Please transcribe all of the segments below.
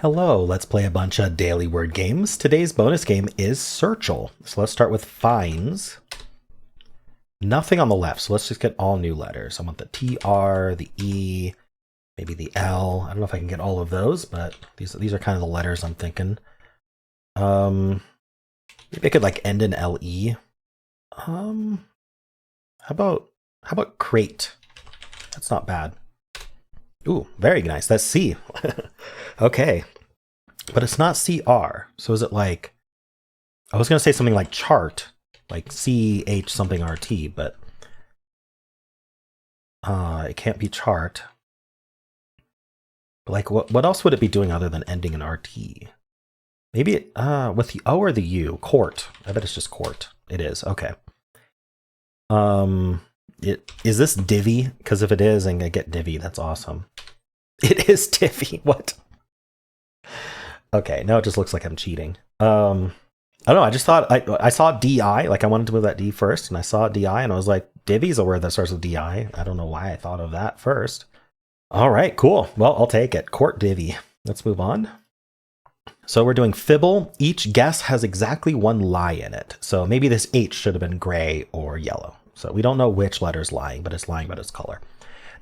Hello, let's play a bunch of daily word games. Today's bonus game is Searchle. So let's start with finds. Nothing on the left, so let's just get all new letters. I want the TR, the E, maybe the L. I don't know if I can get all of those, but these are kind of the letters I'm thinking. Maybe I could like end in LE. How about crate? That's not bad. Ooh, very nice. That's C. Okay. But it's not CR. So is it like, I was going to say something like chart, like CH something RT, but it can't be chart. But like, what else would it be doing other than ending in RT? Maybe with the O or the U, court. I bet it's just court. It is. Okay. Is this divvy? Because if it is, and I get divvy, that's awesome. It is divvy. What? Okay, now it just looks like I'm cheating. I don't know. I just thought I saw DI, like I wanted to move that D first, and I saw DI, and I was like, divvy's a word that starts with DI. I don't know why I thought of that first. All right, cool. Well, I'll take it. Court divvy. Let's move on. So we're doing Fibble. Each guess has exactly one lie in it. So maybe this H should have been gray or yellow. So we don't know which letter's lying, but it's lying about its color.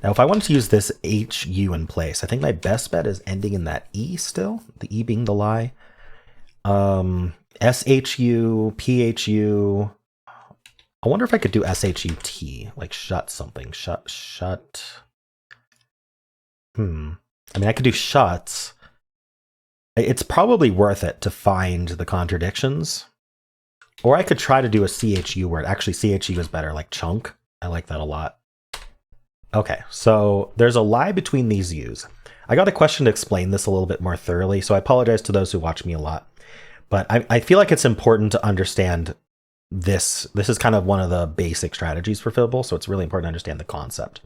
Now, if I wanted to use this HU in place, I think my best bet is ending in that E still, the E being the lie. SHU, PHU. I wonder if I could do SHUT, like shut something. Shut. I mean, I could do shuts. It's probably worth it to find the contradictions. Or I could try to do a CHU word. Actually, CHU is better, like chunk. I like that a lot. Okay, so there's a lie between these U's. I got a question to explain this a little bit more thoroughly, so I apologize to those who watch me a lot. But I feel like it's important to understand this. This is kind of one of the basic strategies for Fibble, so it's really important to understand the concept.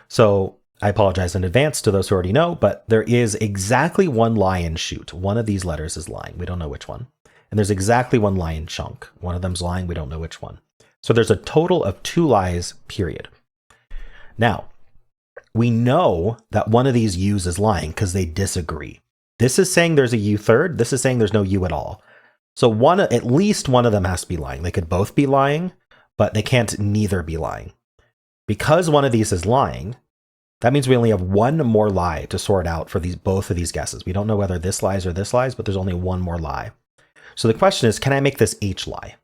So I apologize in advance to those who already know, but there is exactly one lie in shoot. One of these letters is lying. We don't know which one. And there's exactly one lie in chunk. One of them's lying. We don't know which one. So there's a total of 2 lies, period. Now, we know that one of these U's is lying because they disagree. This is saying there's a U third. This is saying there's no U at all. So at least one of them has to be lying. They could both be lying, but they can't neither be lying. Because one of these is lying, that means we only have one more lie to sort out for both of these guesses. We don't know whether this lies or this lies, but there's only one more lie. So the question is, can I make this H lie?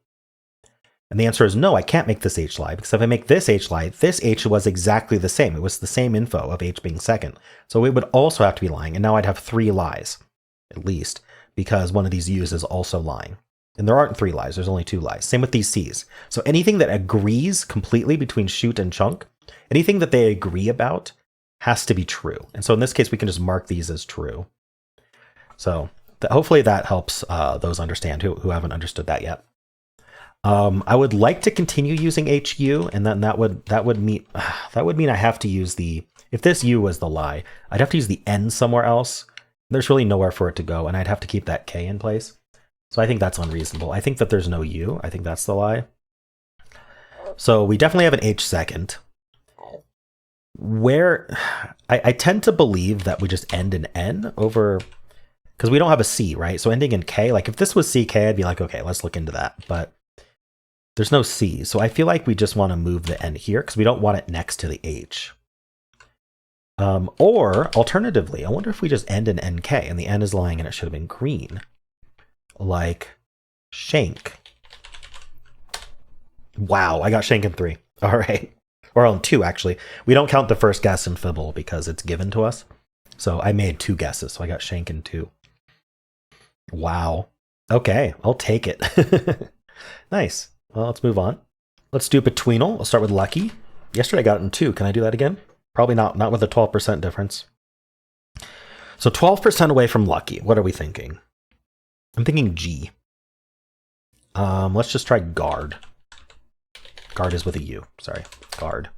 And the answer is no, I can't make this H lie, because if I make this H lie, this H was exactly the same. It was the same info of H being second. So it would also have to be lying, and now I'd have 3 lies, at least, because one of these U's is also lying. And there aren't 3 lies, there's only 2 lies. Same with these C's. So anything that agrees completely between shoot and chunk, anything that they agree about has to be true. And so in this case, we can just mark these as true. So hopefully that helps those understand who haven't understood that yet. I would like to continue using HU, and then that would mean I have to use if this U was the lie, I'd have to use the N somewhere else. There's really nowhere for it to go, and I'd have to keep that K in place. So I think that's unreasonable. I think that there's no U. I think that's the lie. So we definitely have an H second. Where I tend to believe that we just end in N over, because we don't have a C, right? So ending in K, like if this was CK, I'd be like, okay, let's look into that. But there's no C, so I feel like we just want to move the N here because we don't want it next to the H. Or alternatively, I wonder if we just end in NK and the N is lying and it should have been green. Like shank. Wow, I got shank in 3. All right. Or on 2, actually. We don't count the first guess in Fibble because it's given to us. So I made 2 guesses, so I got shank in 2. Wow. Okay, I'll take it. Nice. Well, let's move on. Let's do Betweenle. I'll start with lucky. Yesterday I got it in 2. Can I do that again? Probably not with a 12% difference. So 12% away from lucky. What are we thinking? I'm thinking G. Let's just try guard. Guard is with a U. Sorry, guard.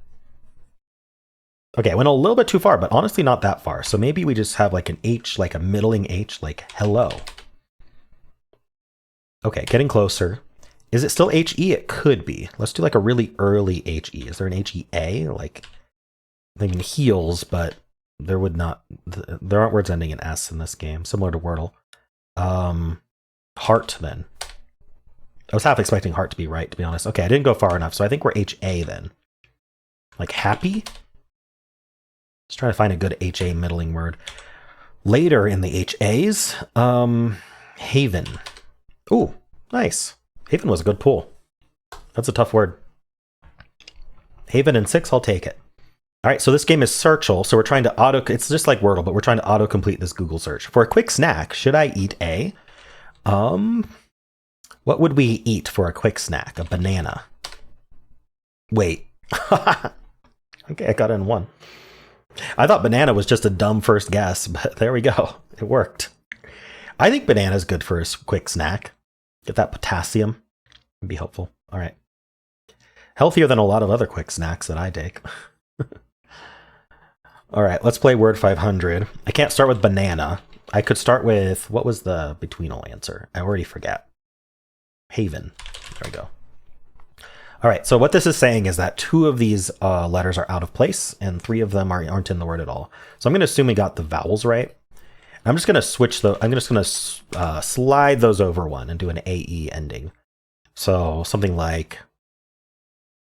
Okay, I went a little bit too far, but honestly not that far. So maybe we just have like an H, like a middling H, like hello. Okay, getting closer. Is it still HE? It could be. Let's do like a really early HE. Is there an HEA? Like, I'm thinking heels, but there would not, there aren't words ending in S in this game, similar to Wordle. Heart, then. I was half expecting heart to be right, to be honest. Okay, I didn't go far enough, so I think we're HA then. Like happy? Just trying to find a good HA middling word. Later in the HAs, haven. Ooh, nice. Haven was a good pull. That's a tough word. Haven and 6, I'll take it. All right, so this game is Searchle, so we're trying to it's just like Wordle, but we're trying to auto-complete this Google search. For a quick snack, should I eat a, what would we eat for a quick snack? A banana. Wait. Okay, I got in one. I thought banana was just a dumb first guess, but there we go. It worked. I think banana is good for a quick snack. Get that potassium. It'd be helpful. All right. Healthier than a lot of other quick snacks that I take. All right, let's play word 500. I can't start with banana. I could start with, what was the Betweenle answer? I already forget. Haven. There we go. All right, so what this is saying is that 2 of these letters are out of place and 3 of them aren't in the word at all. So I'm going to assume we got the vowels right. I'm just going to switch I'm just going to slide those over one and do an AE ending. So something like,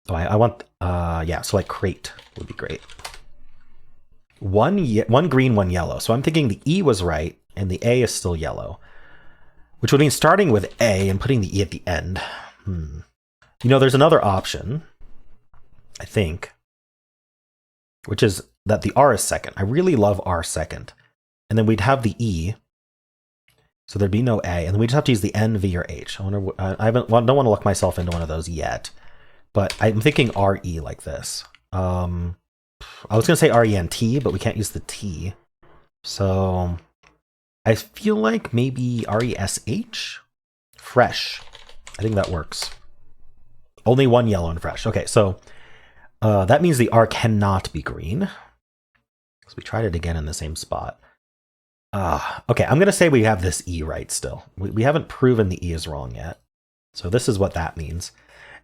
I want, yeah, so like crate would be great. One green, 1 yellow. So I'm thinking the E was right and the A is still yellow, which would mean starting with A and putting the E at the end. You know, there's another option, I think, which is that the R is second. I really love R second. And then we'd have the E. So there'd be no A. And then we just have to use the N, V, or H. I don't want to look myself into one of those yet. But I'm thinking RE like this. I was going to say RENT, but we can't use the T. So I feel like maybe RESH? Fresh. I think that works. Only 1 yellow and fresh. Okay, so that means the R cannot be green. So we tried it again in the same spot. Okay, I'm going to say we have this E right still. We haven't proven the E is wrong yet. So this is what that means.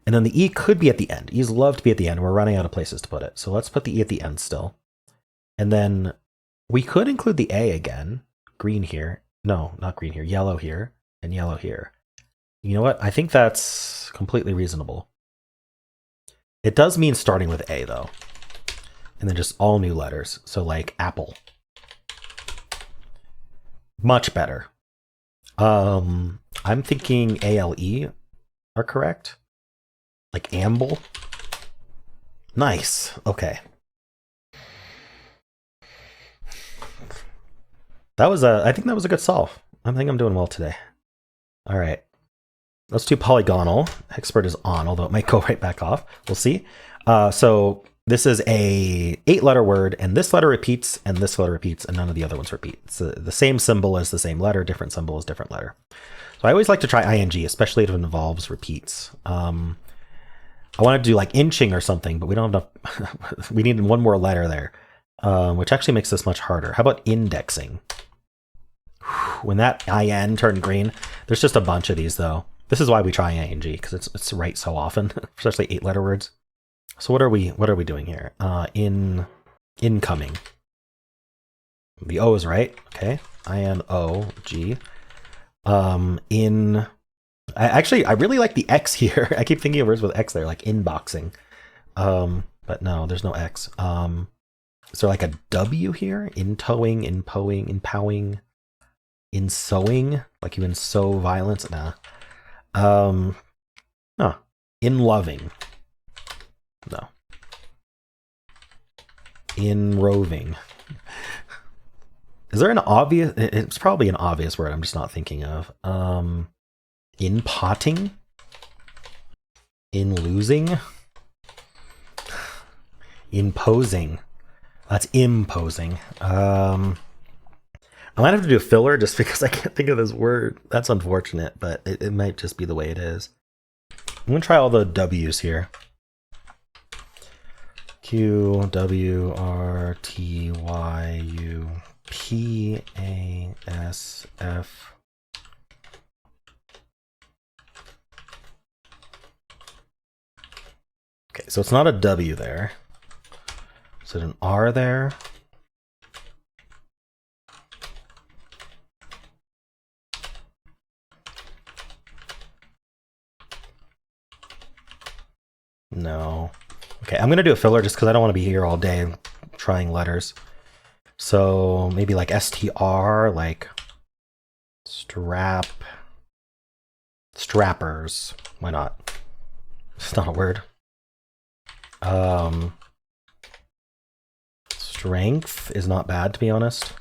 And then the E could be at the end. E's love to be at the end. We're running out of places to put it. So let's put the E at the end still. And then we could include the A again. Green here. No, not green here. Yellow here. And yellow here. You know what? I think that's completely reasonable. It does mean starting with A, though. And then just all new letters. So like apple. Much better. I'm thinking ALE are correct. Like amble. Nice. Okay. That was I think that was a good solve. I think I'm doing well today. All right. Let's do Polygonle. Expert is on, although it might go right back off. We'll see. So this is a 8-letter word, and this letter repeats, and this letter repeats, and none of the other ones repeat. It's the same symbol as the same letter, different symbol as different letter. So I always like to try ing, especially if it involves repeats. I want to do like inching or something, but we don't have enough. We need 1 more letter there, which actually makes this much harder. How about indexing? When that IN turned green, there's just a bunch of these though. This is why we try ing, because it's right so often, especially 8-letter words. So what are we doing here? Incoming. The O is right. Okay. INOG. I really like the X here. I keep thinking of words with X there, like inboxing. But no, there's no X. Is there like a W here? In towing, in poing, in powing, in sewing, like you in sow violence? Nah. No. In loving. No. In roving. Is there an obvious? It's probably an obvious word I'm just not thinking of. In potting? In losing? Imposing. That's imposing. I might have to do a filler just because I can't think of this word. That's unfortunate, but it might just be the way it is. I'm going to try all the W's here. Q, W, R, T, Y, U, P, A, S, F. Okay, so it's not a W there. Is it an R there? No. Okay, I'm going to do a filler just because I don't want to be here all day trying letters. So maybe like STR, like strap, strappers. Why not? It's not a word. Strength is not bad, to be honest.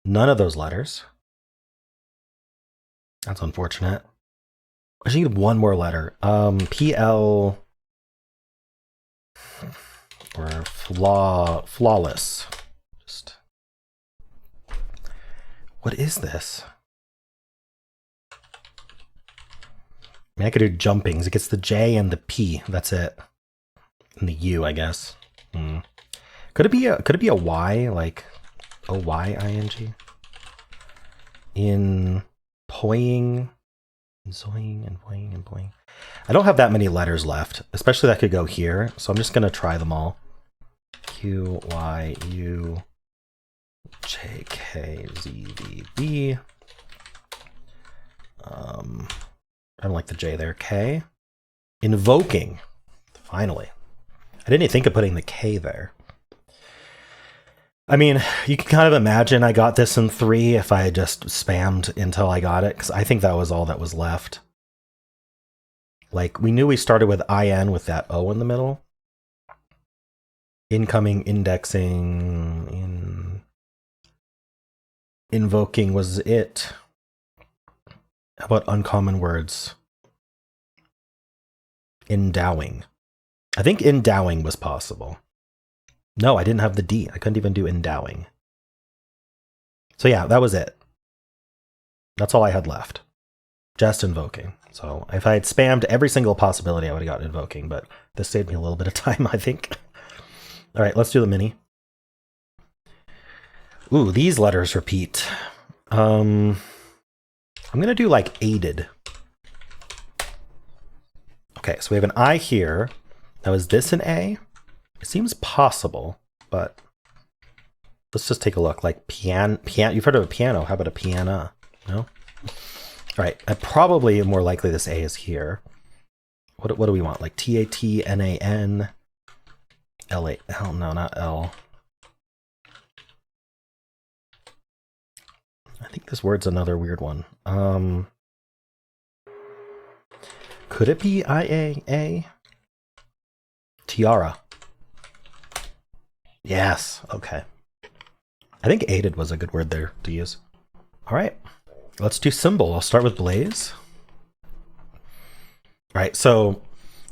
None of those letters. That's unfortunate. I should need one more letter. PL or flawless. Just what is this? I mean, I could do jumpings. It gets the J and the P. That's it. And the U, I guess. Could it be a Y, like OYING? In poying, zoing, and poying and poying. I don't have that many letters left, especially that could go here. So I'm just gonna try them all. Q, Y, U, J, K, Z, V, B. I don't like the J there. K. Invoking. Finally. I didn't even think of putting the K there. I mean, you can kind of imagine I got this in 3 if I had just spammed until I got it, because I think that was all that was left. Like, we knew we started with IN with that O in the middle. Incoming, indexing, invoking was it. How about uncommon words? Endowing. I think endowing was possible. No, I didn't have the D. I couldn't even do endowing. So yeah, that was it. That's all I had left. Just invoking. So if I had spammed every single possibility, I would have gotten invoking, but this saved me a little bit of time, I think. All right, let's do the mini. Ooh, these letters repeat. I'm going to do like aided. Okay, so we have an I here. Now, is this an A? It seems possible, but let's just take a look. Like piano. You've heard of a piano. How about a piano? No? All right, I probably am more likely this A is here. What do we want? Like TATNAN, LA. Oh, no, not L. I think this word's another weird one. Could it be IAA? Tiara. Yes, okay. I think aided was a good word there to use. All right, let's do symbol. I'll start with Blaze. All right, so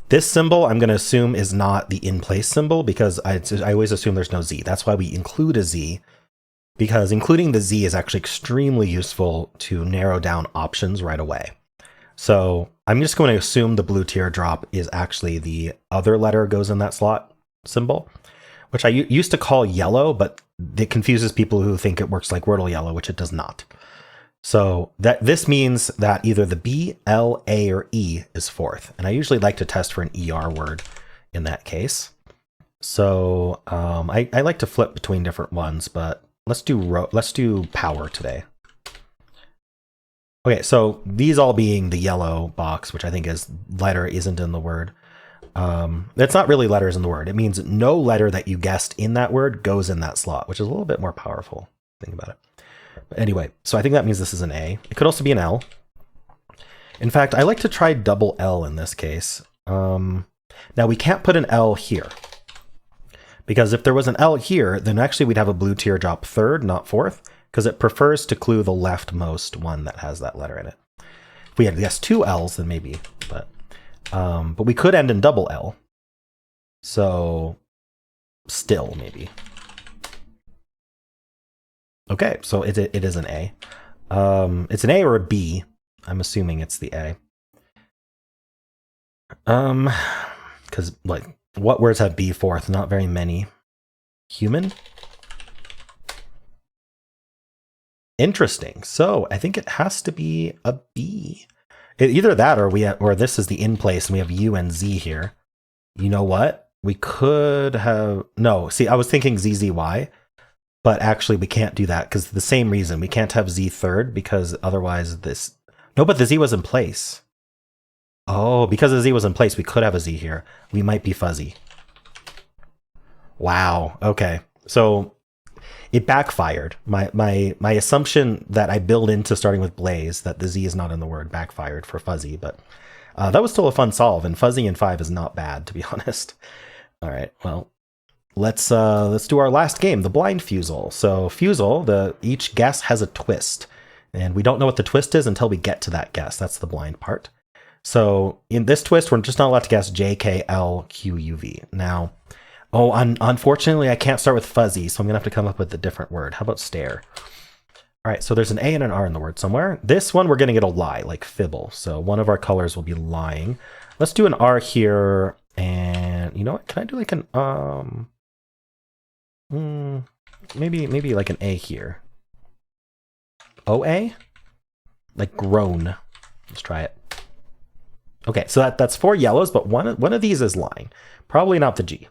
this symbol I'm going to assume is not the in-place symbol because I always assume there's no Z. That's why we include a Z, because including the Z is actually extremely useful to narrow down options right away. So I'm just going to assume the blue teardrop is actually the other letter goes in that slot symbol, which I used to call yellow, but it confuses people who think it works like Wordle yellow, which it does not. So this means that either the B, L, A, or E is fourth. And I usually like to test for an ER word in that case. So I like to flip between different ones, but let's do power today. Okay, so these all being the yellow box, which I think is letter isn't in the word. It's not really letters in the word. It means no letter that you guessed in that word goes in that slot, which is a little bit more powerful. Think about it. But anyway, so I think that means this is an A. It could also be an L. In fact, I like to try double L in this case. Now we can't put an L here, because if there was an L here, then actually we'd have a blue teardrop third, not fourth, because it prefers to clue the leftmost one that has that letter in it. If we had guessed 2 L's, then maybe, but we could end in double L. So still maybe. Okay, so it is an A. It's an A or a B. I'm assuming it's the A. Because like, what words have B fourth? Not very many. Human. Interesting. So I think it has to be a B. Either that, or this is the in place, and we have U and Z here. You know what? We could have See, I was thinking ZZY, but actually we can't do that because the same reason we can't have Z third because otherwise this. No, but the Z was in place. Oh, because the Z was in place, we could have a Z here. We might be fuzzy. Wow. Okay. So it backfired. My assumption that I build into starting with Blaze, that the Z is not in the word, backfired for fuzzy, but that was still a fun solve, and fuzzy in 5 is not bad, to be honest. All right, well, let's do our last game, the blind Fusele. So Fusele, each guess has a twist, and we don't know what the twist is until we get to that guess. That's the blind part. So in this twist, we're just not allowed to guess J, K, L, Q, U, V. Now, unfortunately, I can't start with fuzzy, so I'm going to have to come up with a different word. How about stare? All right, so there's an A and an R in the word somewhere. This one, we're going to get a lie, like Fibble. So one of our colors will be lying. Let's do an R here, and you know what? Can I do like an, maybe like an A here. OA? Like groan. Let's try it. Okay, so that's 4 yellows, but one of these is lying. Probably not the G.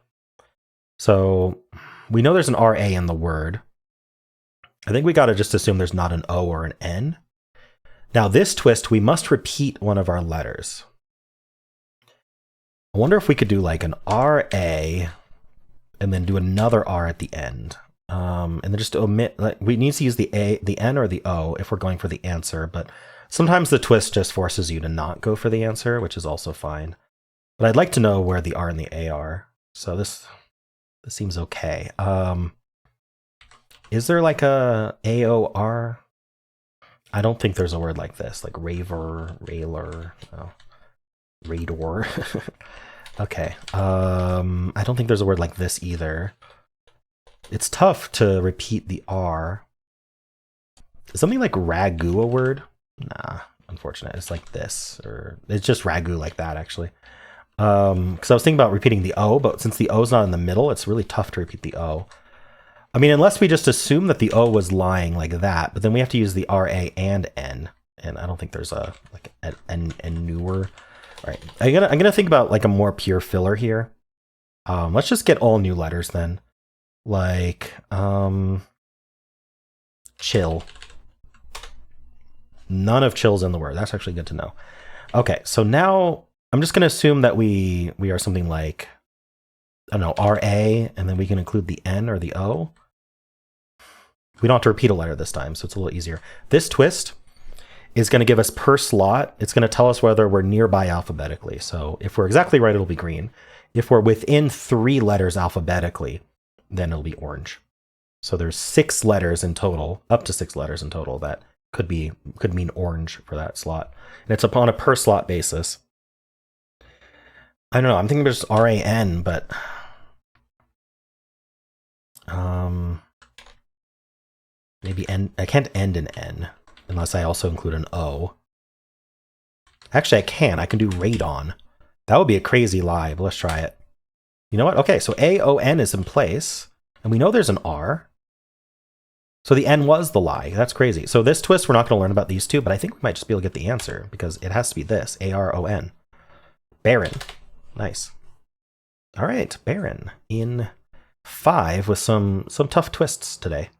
So we know there's an RA in the word. I think we got to just assume there's not an O or an N. Now this twist, we must repeat one of our letters. I wonder if we could do like an RA and then do another R at the end. And then just omit, like, we need to use the A, the N, or the O if we're going for the answer, but sometimes the twist just forces you to not go for the answer, which is also fine. But I'd like to know where the R and the A are. So this seems okay. Is there like a AOR? I don't think there's a word like this, like raver, railer, no. Rador. Okay. I don't think there's a word like this either. It's tough to repeat the R. Is something like ragu a word? Nah, unfortunate. It's like this, or it's just ragu like that, actually. Because I was thinking about repeating the O, but since the O's not in the middle, it's really tough to repeat the O. I mean, unless we just assume that the O was lying like that, but then we have to use the RA and N, and I don't think there's a like an newer. All right, I'm gonna think about like a more pure filler here. Let's just get all new letters then, like chill. None of chill's in the word. That's actually good to know. Okay, so now I'm just going to assume that we are something like, I don't know, RA, and then we can include the N or the O. We don't have to repeat a letter this time, so it's a little easier. This twist is going to give us per slot. It's going to tell us whether we're nearby alphabetically. So if we're exactly right, it'll be green. If we're within 3 letters alphabetically, then it'll be orange. So there's 6 letters in total, up to 6 letters in total, that could mean orange for that slot. And it's upon a per slot basis. I don't know, I'm thinking just RAN, but maybe N. I can't end in N unless I also include an O. Actually, I can do radon. That would be a crazy lie, but let's try it. You know what? Okay, so AON is in place, and we know there's an R. So the N was the lie. That's crazy. So this twist, we're not going to learn about these two, but I think we might just be able to get the answer because it has to be this, ARON. Baron. Nice. All right, Baron in 5 with some tough twists today.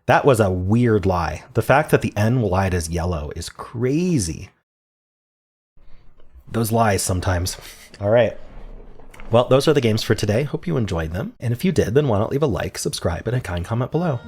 That was a weird lie. The fact that the N lied as yellow is crazy. Those lies sometimes. All right. Well, those are the games for today. Hope you enjoyed them. And if you did, then why not leave a like, subscribe, and a kind comment below.